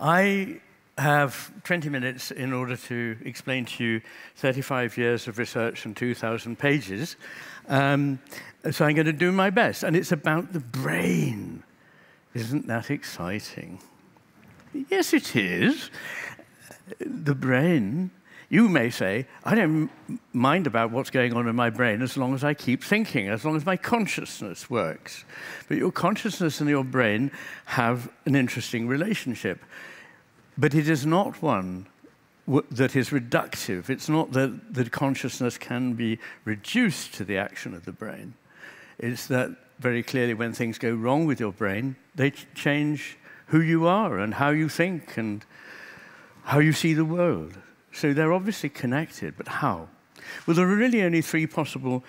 I have 20 minutes in order to explain to you 35 years of research and 2,000 pages. So I'm going to do my best. And it's about the brain. Isn't that exciting? Yes, it is. The brain, you may say, I don't mind about what's going on in my brain as long as I keep thinking, as long as my consciousness works. But your consciousness and your brain have an interesting relationship. But it is not one that is reductive. It's not that the consciousness can be reduced to the action of the brain. It's that very clearly when things go wrong with your brain, they change who you are and how you think and how you see the world. So they're obviously connected, but how? Well, there are really only three possible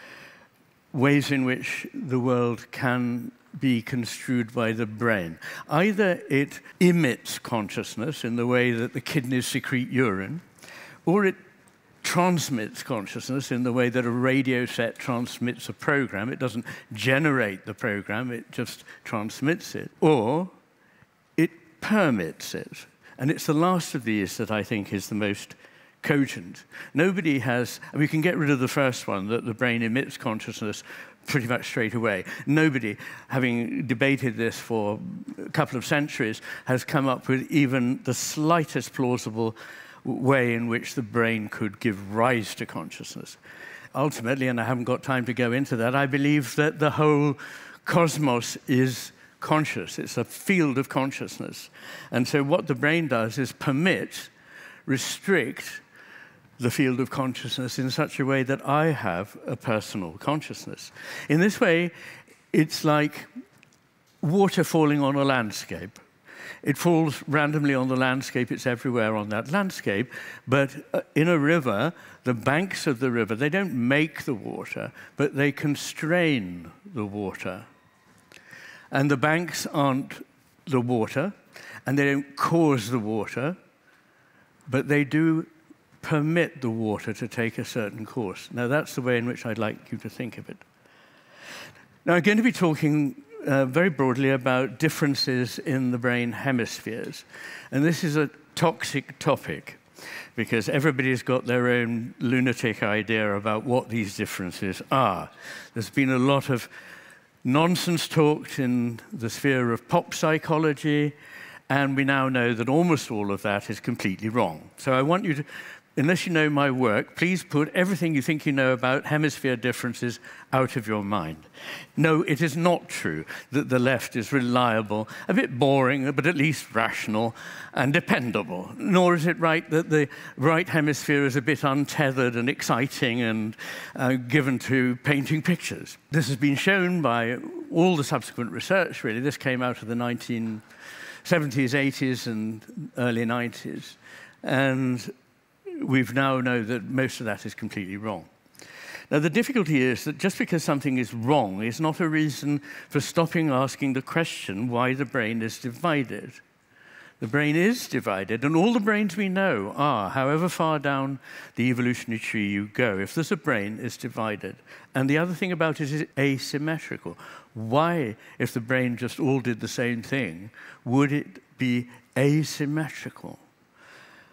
ways in which the world can be construed by the brain. Either it emits consciousness in the way that the kidneys secrete urine, or it transmits consciousness in the way that a radio set transmits a program. It doesn't generate the program, it just transmits it. Or it permits it. And it's the last of these that I think is the most cogent. Nobody has, and we can get rid of the first one, that the brain emits consciousness pretty much straight away. Nobody, having debated this for a couple of centuries, has come up with even the slightest plausible way in which the brain could give rise to consciousness. Ultimately, and I haven't got time to go into that, I believe that the whole cosmos is conscious. It's a field of consciousness. And so what the brain does is permit, restrict the field of consciousness in such a way that I have a personal consciousness. In this way, it's like water falling on a landscape. It falls randomly on the landscape, it's everywhere on that landscape, but in a river, the banks of the river, they don't make the water, but they constrain the water. And the banks aren't the water, and they don't cause the water, but they do permit the water to take a certain course. Now, that's the way in which I'd like you to think of it. Now, I'm going to be talking very broadly about differences in the brain hemispheres. And this is a toxic topic, because everybody's got their own lunatic idea about what these differences are. There's been a lot of nonsense talked in the sphere of pop psychology, and we now know that almost all of that is completely wrong. So I want you to, unless you know my work, please put everything you think you know about hemisphere differences out of your mind. No, it is not true that the left is reliable, a bit boring, but at least rational and dependable. Nor is it right that the right hemisphere is a bit untethered and exciting and given to painting pictures. This has been shown by all the subsequent research, really. This came out of the 1970s, 80s, and early 90s. And we've now know that most of that is completely wrong. Now, the difficulty is that just because something is wrong is not a reason for stopping asking the question why the brain is divided. The brain is divided, and all the brains we know are, however far down the evolutionary tree you go, if there's a brain, it's divided. And the other thing about it is asymmetrical. Why, if the brain just all did the same thing, would it be asymmetrical?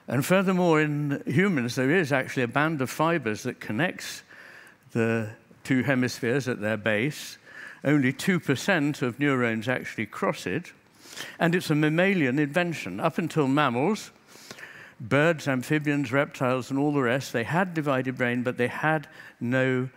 And furthermore, in humans, there is actually a band of fibers that connects the two hemispheres at their base. Only 2% of neurons actually cross it. And it's a mammalian invention. Up until mammals, birds, amphibians, reptiles, and all the rest, they had divided brain, but they had no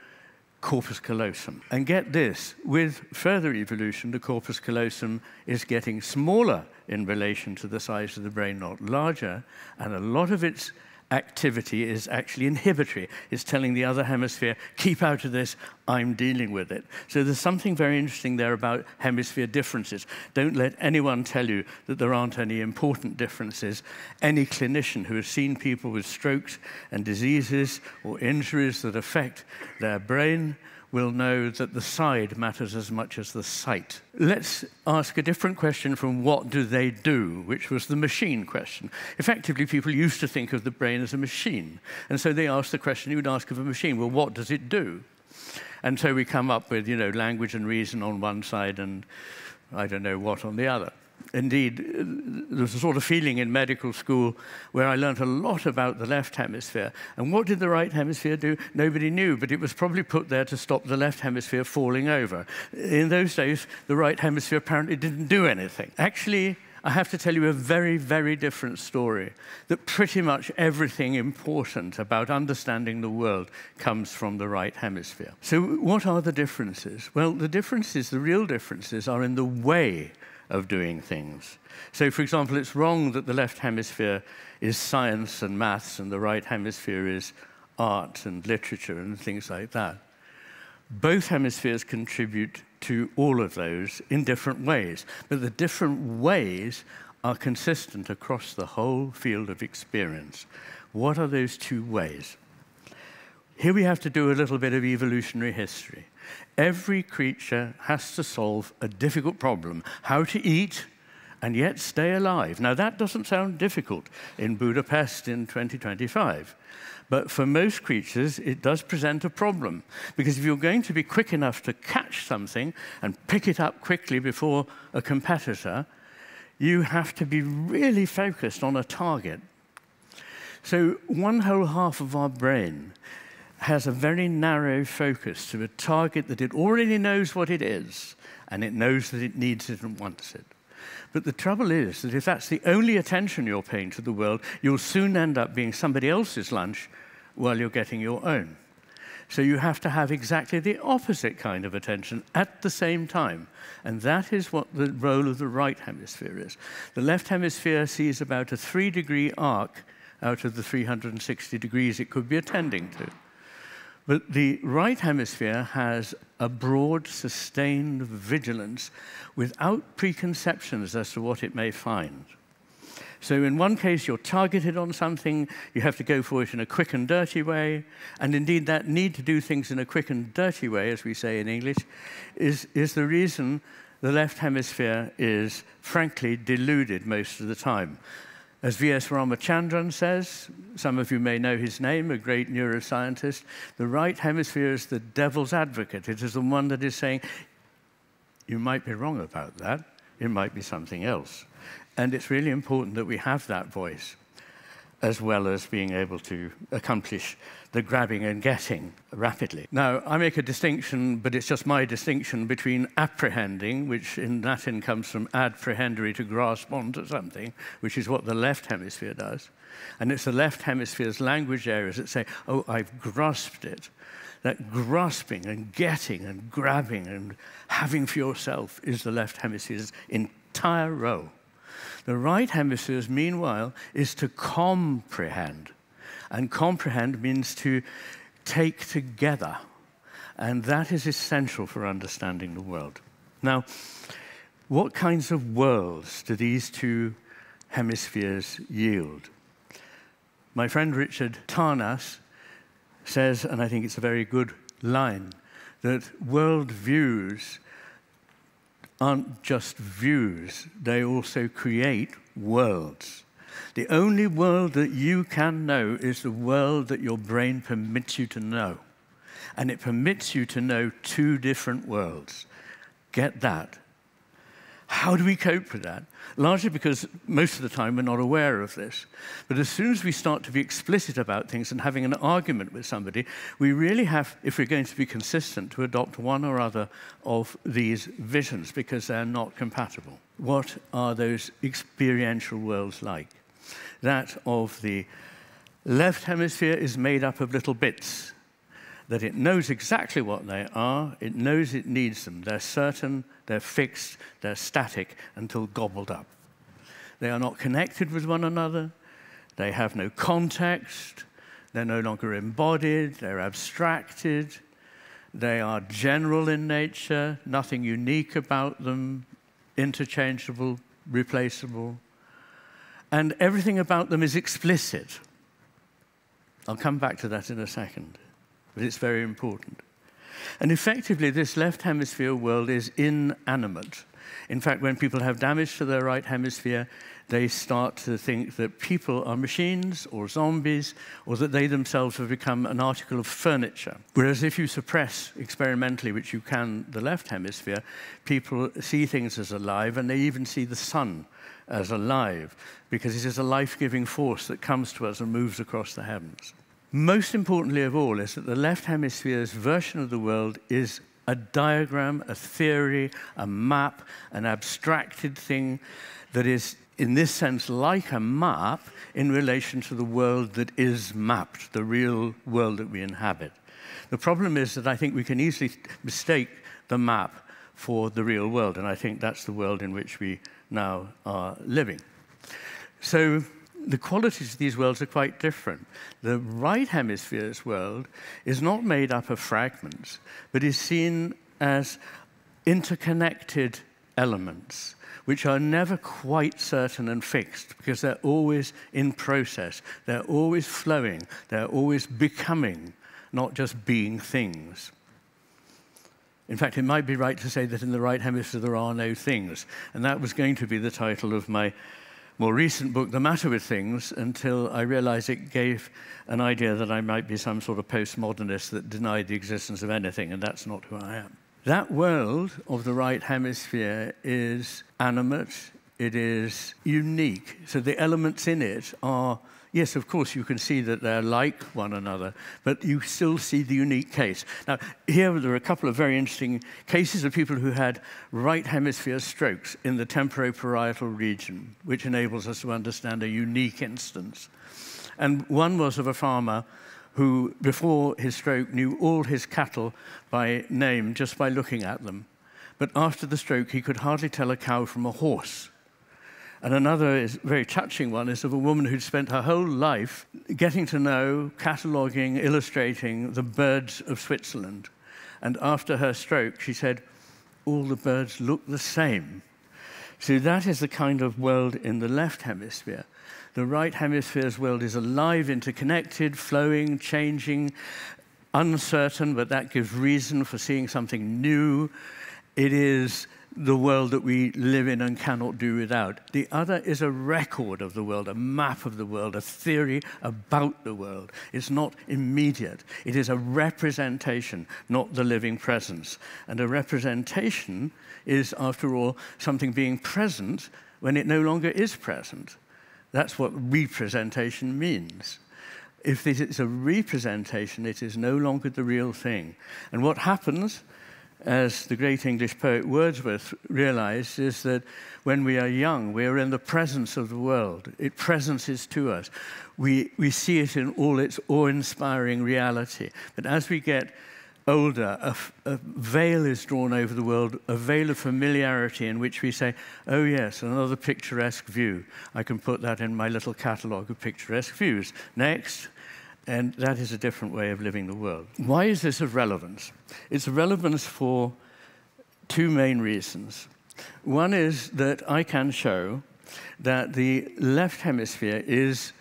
corpus callosum. And get this, with further evolution, the corpus callosum is getting smaller in relation to the size of the brain, not larger, and a lot of its activity is actually inhibitory. It's telling the other hemisphere, keep out of this, I'm dealing with it. So there's something very interesting there about hemisphere differences. Don't let anyone tell you that there aren't any important differences. Any clinician who has seen people with strokes and diseases or injuries that affect their brain will know that the side matters as much as the site. Let's ask a different question from what do they do, which was the machine question. Effectively, people used to think of the brain as a machine. And so they asked the question you would ask of a machine, well, what does it do? And so we come up with, language and reason on one side and I don't know what on the other. Indeed, there was a sort of feeling in medical school where I learned a lot about the left hemisphere. And what did the right hemisphere do? Nobody knew, but it was probably put there to stop the left hemisphere falling over. In those days, the right hemisphere apparently didn't do anything. Actually, I have to tell you a very, very different story, that pretty much everything important about understanding the world comes from the right hemisphere. So what are the differences? Well, the real differences are in the way of doing things. So, for example, it's wrong that the left hemisphere is science and maths and the right hemisphere is art and literature and things like that. Both hemispheres contribute to all of those in different ways, but the different ways are consistent across the whole field of experience. What are those two ways? Here we have to do a little bit of evolutionary history. Every creature has to solve a difficult problem, how to eat and yet stay alive. Now, that doesn't sound difficult in Budapest in 2025. But for most creatures, it does present a problem. Because if you're going to be quick enough to catch something and pick it up quickly before a competitor, you have to be really focused on a target. So one whole half of our brain has a very narrow focus to a target that it already knows what it is, and it knows that it needs it and wants it. But the trouble is that if that's the only attention you're paying to the world, you'll soon end up being somebody else's lunch while you're getting your own. So you have to have exactly the opposite kind of attention at the same time. And that is what the role of the right hemisphere is. The left hemisphere sees about a 3-degree arc out of the 360 degrees it could be attending to. But the right hemisphere has a broad, sustained vigilance without preconceptions as to what it may find. So in one case, you're targeted on something, you have to go for it in a quick and dirty way, and indeed that need to do things in a quick and dirty way, as we say in English, is the reason the left hemisphere is, frankly, deluded most of the time. As V.S. Ramachandran says, some of you may know his name, a great neuroscientist, the right hemisphere is the devil's advocate. It is the one that is saying, you might be wrong about that, it might be something else. And it's really important that we have that voice, as well as being able to accomplish the grabbing and getting rapidly. Now, I make a distinction, but it's just my distinction, between apprehending, which in Latin comes from adprehendere, to grasp onto something, which is what the left hemisphere does. And it's the left hemisphere's language areas that say, oh, I've grasped it. That grasping and getting and grabbing and having for yourself is the left hemisphere's entire role. The right hemisphere's, meanwhile, is to comprehend. And comprehend means to take together. And that is essential for understanding the world. Now, what kinds of worlds do these two hemispheres yield? My friend Richard Tarnas says, and I think it's a very good line, that world views aren't just views, they also create worlds. The only world that you can know is the world that your brain permits you to know. And it permits you to know two different worlds. Get that. How do we cope with that? Largely because most of the time we're not aware of this. But as soon as we start to be explicit about things and having an argument with somebody, we really have, if we're going to be consistent, to adopt one or other of these visions because they're not compatible. What are those experiential worlds like? That of the left hemisphere is made up of little bits, that it knows exactly what they are, it knows it needs them. They're certain, they're fixed, they're static until gobbled up. They are not connected with one another, they have no context, they're no longer embodied, they're abstracted, they are general in nature, nothing unique about them, interchangeable, replaceable, and everything about them is explicit. I'll come back to that in a second. But it's very important. And effectively, this left hemisphere world is inanimate. In fact, when people have damage to their right hemisphere, they start to think that people are machines or zombies, or that they themselves have become an article of furniture. Whereas if you suppress experimentally, which you can, the left hemisphere, people see things as alive, and they even see the sun as alive, because it is a life-giving force that comes to us and moves across the heavens. Most importantly of all is that the left hemisphere's version of the world is a diagram, a theory, a map, an abstracted thing that is, in this sense, like a map in relation to the world that is mapped, the real world that we inhabit. The problem is that I think we can easily mistake the map for the real world, and I think that's the world in which we now are living. So the qualities of these worlds are quite different. The right hemisphere's world is not made up of fragments, but is seen as interconnected elements, which are never quite certain and fixed, because they're always in process, they're always flowing, they're always becoming, not just being things. In fact, it might be right to say that in the right hemisphere there are no things, and that was going to be the title of my more recent book, The Matter with Things, until I realized it gave an idea that I might be some sort of postmodernist that denied the existence of anything, and that's not who I am. That world of the right hemisphere is animate, it is unique. So the elements in it are, yes, of course, you can see that they're like one another, but you still see the unique case. Now, here there are a couple of very interesting cases of people who had right hemisphere strokes in the temporoparietal region, which enables us to understand a unique instance. And one was of a farmer who, before his stroke, knew all his cattle by name just by looking at them. But after the stroke, he could hardly tell a cow from a horse. And another very touching one is of a woman who'd spent her whole life getting to know, cataloguing, illustrating the birds of Switzerland. And after her stroke, she said, all the birds look the same. So that is the kind of world in the left hemisphere. The right hemisphere's world is alive, interconnected, flowing, changing, uncertain, but that gives reason for seeing something new. It is the world that we live in and cannot do without. The other is a record of the world, a map of the world, a theory about the world. It's not immediate. It is a representation, not the living presence. And a representation is, after all, something being present when it no longer is present. That's what representation means. If it's a representation, it is no longer the real thing. And what happens, as the great English poet Wordsworth realized, is that when we are young, we are in the presence of the world. It presences to us. We see it in all its awe-inspiring reality. But as we get older, a veil is drawn over the world, a veil of familiarity in which we say, oh yes, another picturesque view. I can put that in my little catalogue of picturesque views. Next. And that is a different way of living the world. Why is this of relevance? It's of relevance for two main reasons. One is that I can show that the left hemisphere is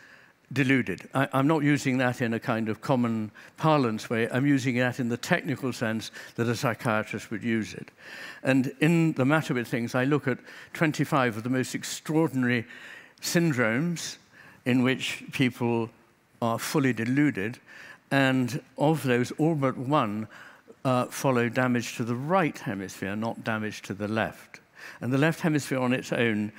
deluded. I'm not using that in a kind of common parlance way. I'm using that in the technical sense that a psychiatrist would use it. And in The Matter with Things, I look at 25 of the most extraordinary syndromes in which people are fully deluded, and of those, all but one follow damage to the right hemisphere, not damage to the left. And the left hemisphere on its own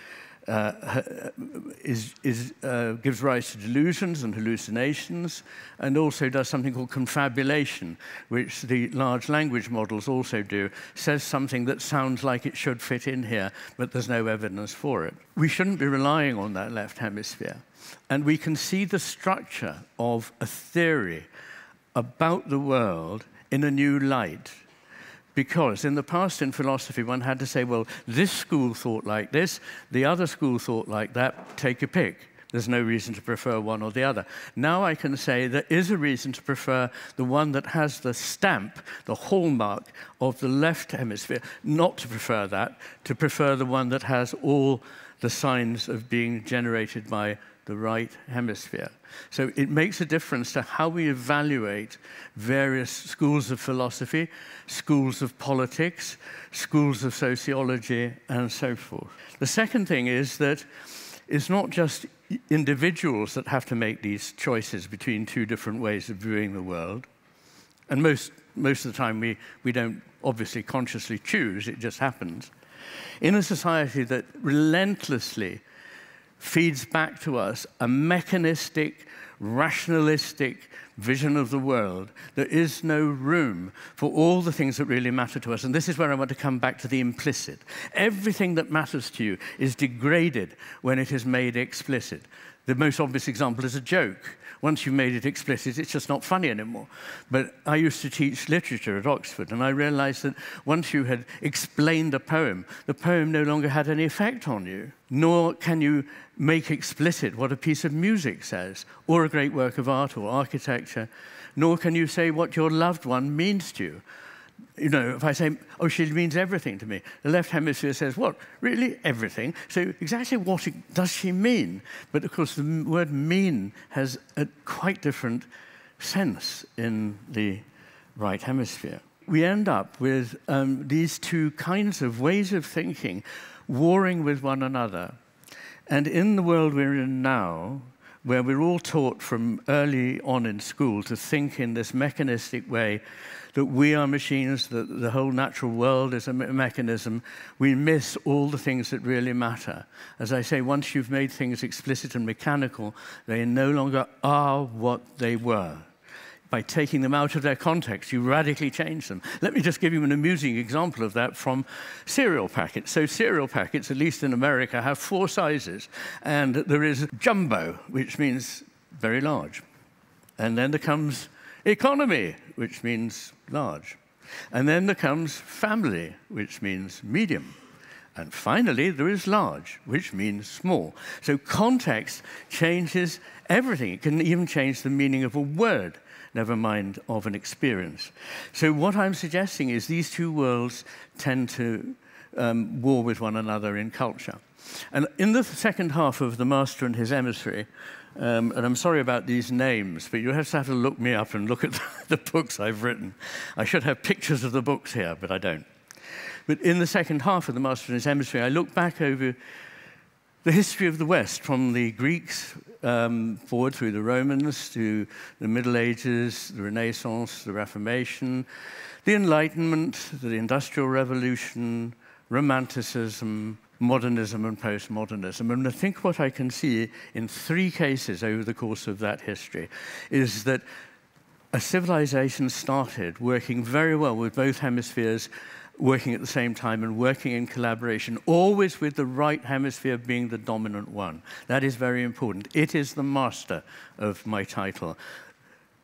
gives rise to delusions and hallucinations, and also does something called confabulation, which the large language models also do, says something that sounds like it should fit in here, but there's no evidence for it. We shouldn't be relying on that left hemisphere. And we can see the structure of a theory about the world in a new light. Because in the past in philosophy, one had to say, well, this school thought like this, the other school thought like that, take a pick. There's no reason to prefer one or the other. Now I can say there is a reason to prefer the one that has the stamp, the hallmark of the left hemisphere, not to prefer that, to prefer the one that has all the signs of being generated by the right hemisphere. So it makes a difference to how we evaluate various schools of philosophy, schools of politics, schools of sociology, and so forth. The second thing is that it's not just individuals that have to make these choices between two different ways of viewing the world. And most of the time, we don't obviously consciously choose, it just happens. In a society that relentlessly feeds back to us a mechanistic, rationalistic vision of the world, there is no room for all the things that really matter to us. And this is where I want to come back to the implicit. Everything that matters to you is degraded when it is made explicit. The most obvious example is a joke. Once you've made it explicit, it's just not funny anymore. But I used to teach literature at Oxford, and I realized that once you had explained a poem, the poem no longer had any effect on you. Nor can you make explicit what a piece of music says, or a great work of art or architecture. Nor can you say what your loved one means to you. You know, if I say, oh, she means everything to me, the left hemisphere says, what, really everything? So exactly what does she mean? But of course, the word mean has a quite different sense in the right hemisphere. We end up with these two kinds of ways of thinking warring with one another. And in the world we're in now, where we're all taught from early on in school to think in this mechanistic way, that we are machines, that the whole natural world is a mechanism, we miss all the things that really matter. As I say, once you've made things explicit and mechanical, they no longer are what they were. By taking them out of their context, you radically change them. Let me just give you an amusing example of that from cereal packets. So cereal packets, at least in America, have 4 sizes. And there is jumbo, which means very large. And then there comes economy, which means large. And then there comes family, which means medium. And finally, there is large, which means small. So context changes everything. It can even change the meaning of a word, never mind of an experience. So what I'm suggesting is these two worlds tend to war with one another in culture. And in the second half of The Master and His Emissary, and I'm sorry about these names, but you have to look me up and look at the books I've written. I should have pictures of the books here, but I don't. But in the second half of The Master and His Emissary, I look back over the history of the West, from the Greeks forward through the Romans to the Middle Ages, the Renaissance, the Reformation, the Enlightenment, the Industrial Revolution, Romanticism, modernism and postmodernism. And I think what I can see in 3 cases over the course of that history is that a civilization started working very well with both hemispheres working at the same time and working in collaboration, always with the right hemisphere being the dominant one. That is very important. It is the master of my title.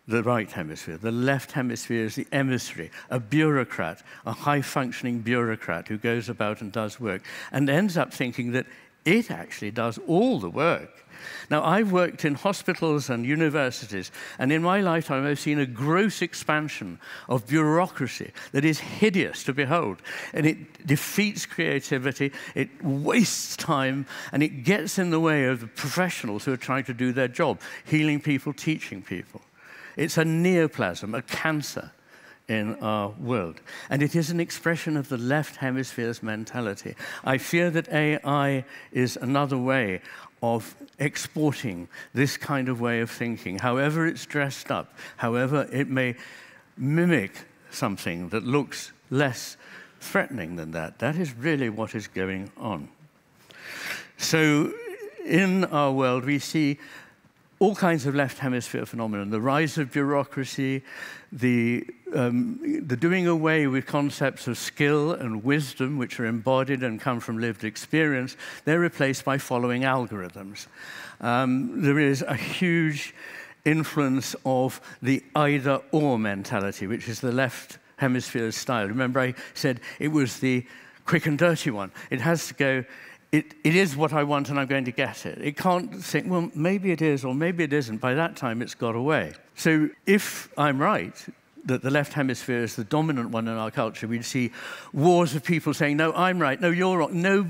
The right hemisphere. The left hemisphere is the emissary, a bureaucrat, a high-functioning bureaucrat who goes about and does work, and ends up thinking that it actually does all the work. Now, I've worked in hospitals and universities, and in my lifetime I've seen a gross expansion of bureaucracy that is hideous to behold. And it defeats creativity, it wastes time, and it gets in the way of the professionals who are trying to do their job, healing people, teaching people. It's a neoplasm, a cancer in our world. And it is an expression of the left hemisphere's mentality. I fear that AI is another way of exporting this kind of way of thinking, however it's dressed up, however it may mimic something that looks less threatening than that. That is really what is going on. So in our world, we see all kinds of left hemisphere phenomena, the rise of bureaucracy, the doing away with concepts of skill and wisdom, which are embodied and come from lived experience. They're replaced by following algorithms. There is a huge influence of the either-or mentality, which is the left hemisphere style. Remember I said it was the quick and dirty one. It has to go, it is what I want and I'm going to get it. It can't think, well, maybe it is or maybe it isn't. By that time, it's got away. So if I'm right, that the left hemisphere is the dominant one in our culture, we'd see wars of people saying, no, I'm right, no, you're wrong, no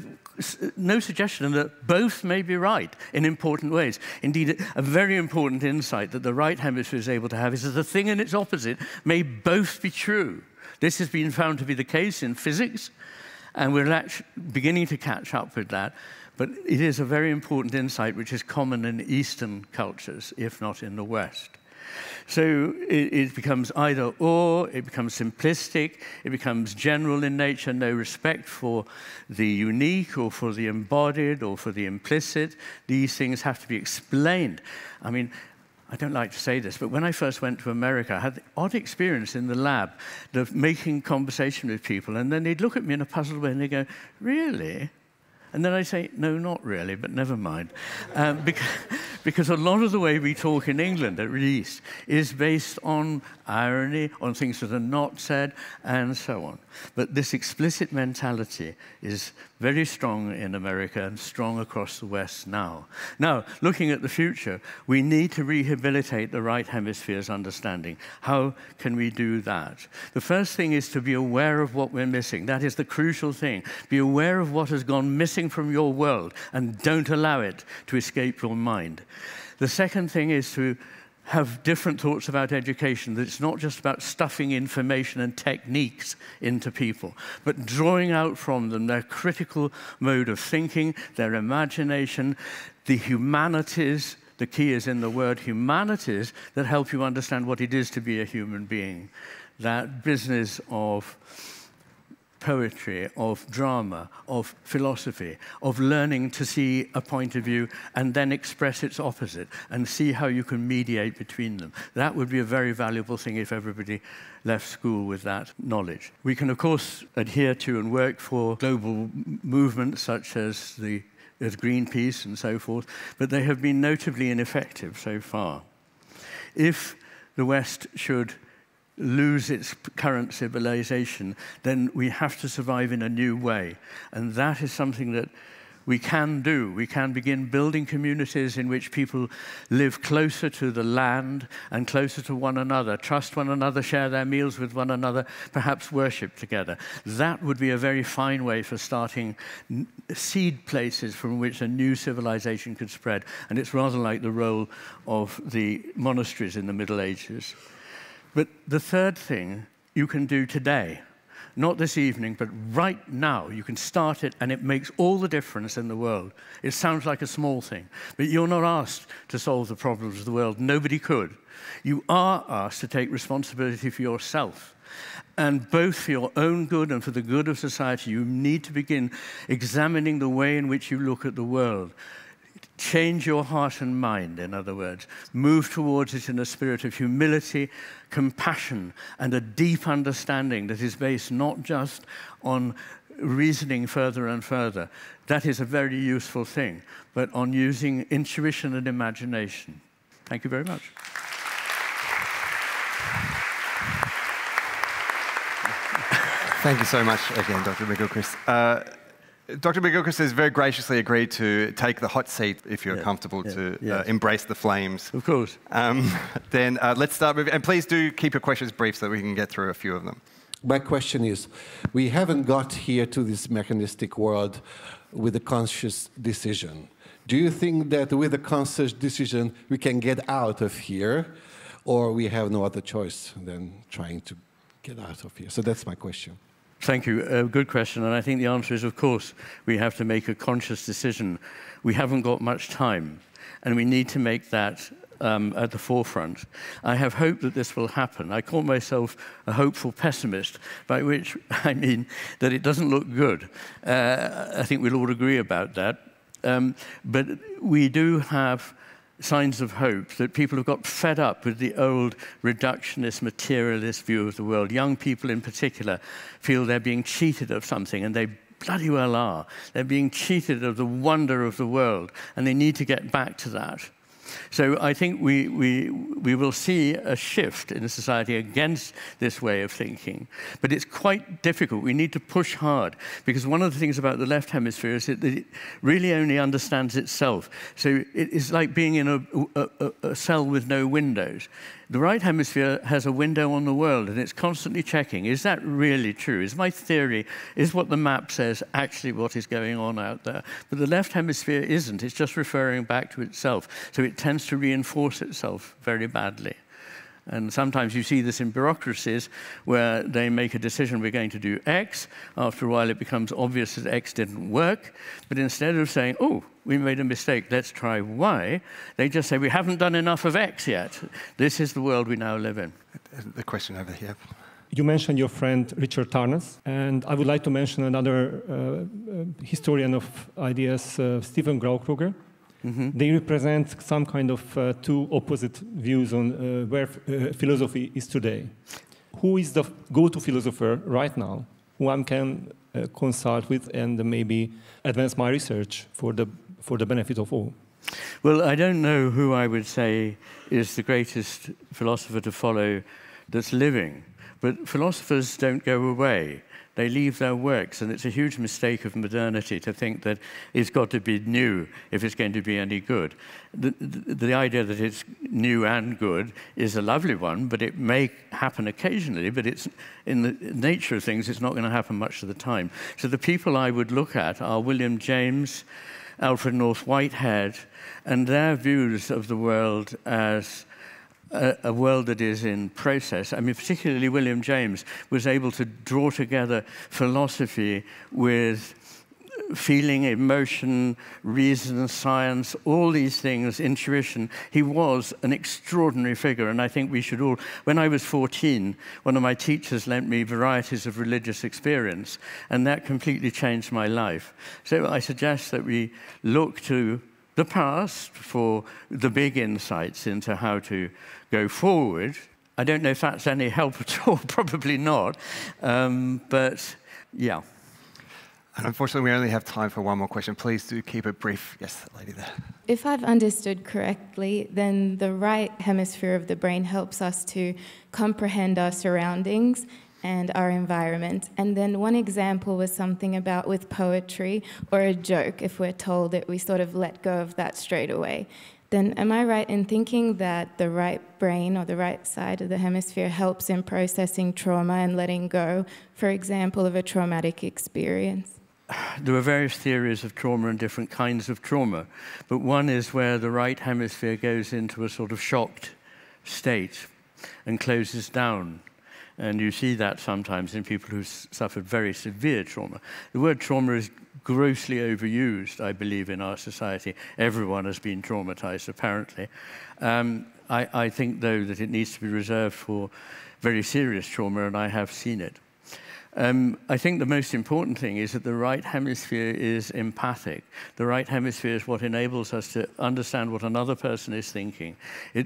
no suggestion that both may be right in important ways. Indeed, a very important insight that the right hemisphere is able to have is that the thing and its opposite may both be true. This has been found to be the case in physics, and we're actually beginning to catch up with that. But it is a very important insight which is common in Eastern cultures, if not in the West. So it becomes either or, it becomes simplistic, it becomes general in nature, no respect for the unique or for the embodied or for the implicit. These things have to be explained. I mean, I don't like to say this, but when I first went to America, I had the odd experience in the lab of making conversation with people, and then they'd look at me in a puzzled way and they go, "Really?" And then I say, "No, not really, but never mind." Because a lot of the way we talk in England, at least, is based on irony, on things that are not said, and so on. But this explicit mentality is very strong in America and strong across the West now. Now, looking at the future, we need to rehabilitate the right hemisphere's understanding. How can we do that? The first thing is to be aware of what we're missing. That is the crucial thing. Be aware of what has gone missing from your world and don't allow it to escape your mind. The second thing is to have different thoughts about education, that it's not just about stuffing information and techniques into people, but drawing out from them their critical mode of thinking, their imagination, the humanities. The key is in the word humanities that help you understand what it is to be a human being. That business of poetry, of drama, of philosophy, of learning to see a point of view and then express its opposite and see how you can mediate between them. That would be a very valuable thing if everybody left school with that knowledge. We can, of course, adhere to and work for global movements such as Greenpeace and so forth, but they have been notably ineffective so far. If the West should lose its current civilization, then we have to survive in a new way. And that is something that we can do. We can begin building communities in which people live closer to the land and closer to one another, trust one another, share their meals with one another, perhaps worship together. That would be a very fine way for starting seed places from which a new civilization could spread. And it's rather like the role of the monasteries in the Middle Ages. But the third thing you can do today, not this evening, but right now, you can start it, and it makes all the difference in the world. It sounds like a small thing, but you're not asked to solve the problems of the world. Nobody could. You are asked to take responsibility for yourself. And both for your own good and for the good of society, you need to begin examining the way in which you look at the world. Change your heart and mind, in other words. Move towards it in a spirit of humility, compassion, and a deep understanding that is based not just on reasoning further and further. That is a very useful thing, but on using intuition and imagination. Thank you very much. Thank you so much again, Dr. McGilchrist. Dr. McGilchrist has very graciously agreed to take the hot seat if you're comfortable to embrace the flames. Of course. Then let's start with, and please do keep your questions brief so that we can get through a few of them. My question is, we haven't got here to this mechanistic world with a conscious decision. Do you think that with a conscious decision we can get out of here, or we have no other choice than trying to get out of here? So that's my question. Thank you. Good question. And I think the answer is, of course, we have to make a conscious decision. We haven't got much time, and we need to make that at the forefront. I have hope that this will happen. I call myself a hopeful pessimist, by which I mean that it doesn't look good. I think we'll all agree about that. But we do have signs of hope that people have got fed up with the old reductionist, materialist view of the world. Young people in particular feel they're being cheated of something, and they bloody well are. They're being cheated of the wonder of the world, and they need to get back to that. So I think we will see a shift in society against this way of thinking. But it's quite difficult. We need to push hard, because one of the things about the left hemisphere is that it really only understands itself. So it is like being in a cell with no windows. The right hemisphere has a window on the world, and it's constantly checking, is that really true? Is my theory, is what the map says actually what is going on out there? But the left hemisphere isn't. It's just referring back to itself. So it tends to reinforce itself very badly. And sometimes you see this in bureaucracies where they make a decision, we're going to do X. After a while, it becomes obvious that X didn't work. But instead of saying, oh, we made a mistake, let's try Y, they just say, we haven't done enough of X yet. This is the world we now live in. The question over here. You mentioned your friend Richard Tarnas, and I would like to mention another historian of ideas, Stephen Graukruger. Mm-hmm. They represent some kind of two opposite views on where philosophy is today. Who is the go-to philosopher right now, who I can consult with and maybe advance my research for the benefit of all? Well, I don't know who I would say is the greatest philosopher to follow that's living, but philosophers don't go away. They leave their works, and it's a huge mistake of modernity to think that it's got to be new if it's going to be any good. The idea that it's new and good is a lovely one, but it may happen occasionally, but it's in the nature of things, it's not going to happen much of the time. So the people I would look at are William James, Alfred North Whitehead, and their views of the world as a world that is in process. I mean, particularly William James was able to draw together philosophy with feeling, emotion, reason, science, all these things, intuition. He was an extraordinary figure, and I think we should all... When I was 14, one of my teachers lent me Varieties of Religious Experience, and that completely changed my life. So I suggest that we look to the past for the big insights into how to go forward. I don't know if that's any help at all, probably not, but yeah. And unfortunately, we only have time for one more question. Please do keep it brief. Yes, that lady there. If I've understood correctly, then the right hemisphere of the brain helps us to comprehend our surroundings and our environment. And then one example was something about with poetry or a joke, if we're told it, we sort of let go of that straight away. Then am I right in thinking that the right brain or the right side of the hemisphere helps in processing trauma and letting go, for example, of a traumatic experience? There are various theories of trauma and different kinds of trauma, but one is where the right hemisphere goes into a sort of shocked state and closes down. And you see that sometimes in people who've suffered very severe trauma. The word trauma is grossly overused, I believe, in our society. Everyone has been traumatized, apparently. I think, though, that it needs to be reserved for very serious trauma, and I have seen it. I think the most important thing is that the right hemisphere is empathic. The right hemisphere is what enables us to understand what another person is thinking.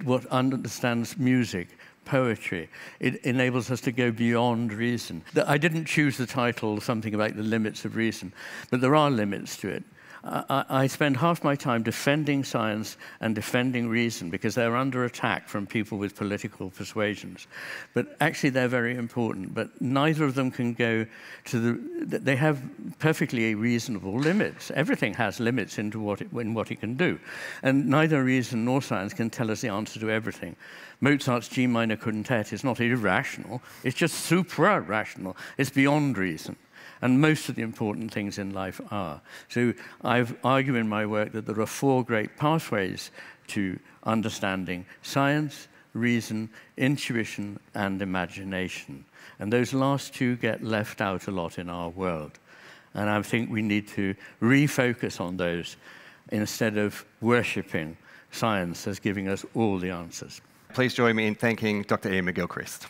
What understands music, poetry. It enables us to go beyond reason. I didn't choose the title, something about the limits of reason, but there are limits to it. I spend half my time defending science and defending reason because they're under attack from people with political persuasions. But actually, they're very important. But neither of them can go to the... They have perfectly reasonable limits. Everything has limits into what it can do. And neither reason nor science can tell us the answer to everything. Mozart's G minor quintet is not irrational. It's just supra-rational. It's beyond reason. And most of the important things in life are. So I argue in my work that there are 4 great pathways to understanding: science, reason, intuition, and imagination. And those last 2 get left out a lot in our world. And I think we need to refocus on those instead of worshipping science as giving us all the answers. Please join me in thanking Dr. Iain McGilchrist.